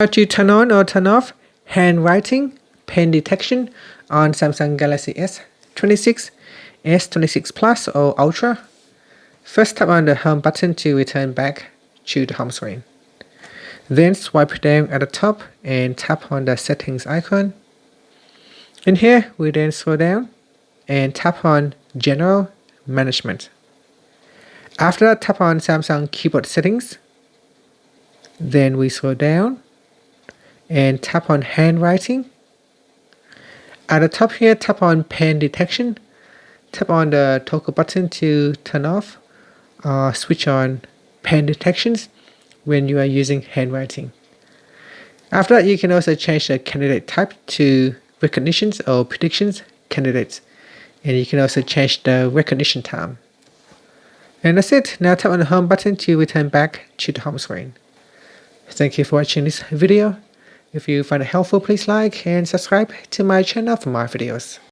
How to turn on or turn off handwriting pen detection on Samsung Galaxy S26, S26 Plus or Ultra. First tap on the home button to return back to the home screen. Then swipe down at the top and tap on the settings icon. In here, we then scroll down and tap on General Management. After that, tap on Samsung keyboard settings. Then we scroll down and tap on handwriting. At the top here, tap on pen detection. Tap on the toggle button to turn off or switch on pen detections when you are using handwriting. After that, you can also change the candidate type to recognitions or predictions candidates. And you can also change the recognition time. And that's it. Now tap on the home button to return back to the home screen. Thank you for watching this video. If you find it helpful, please like and subscribe to my channel for more videos.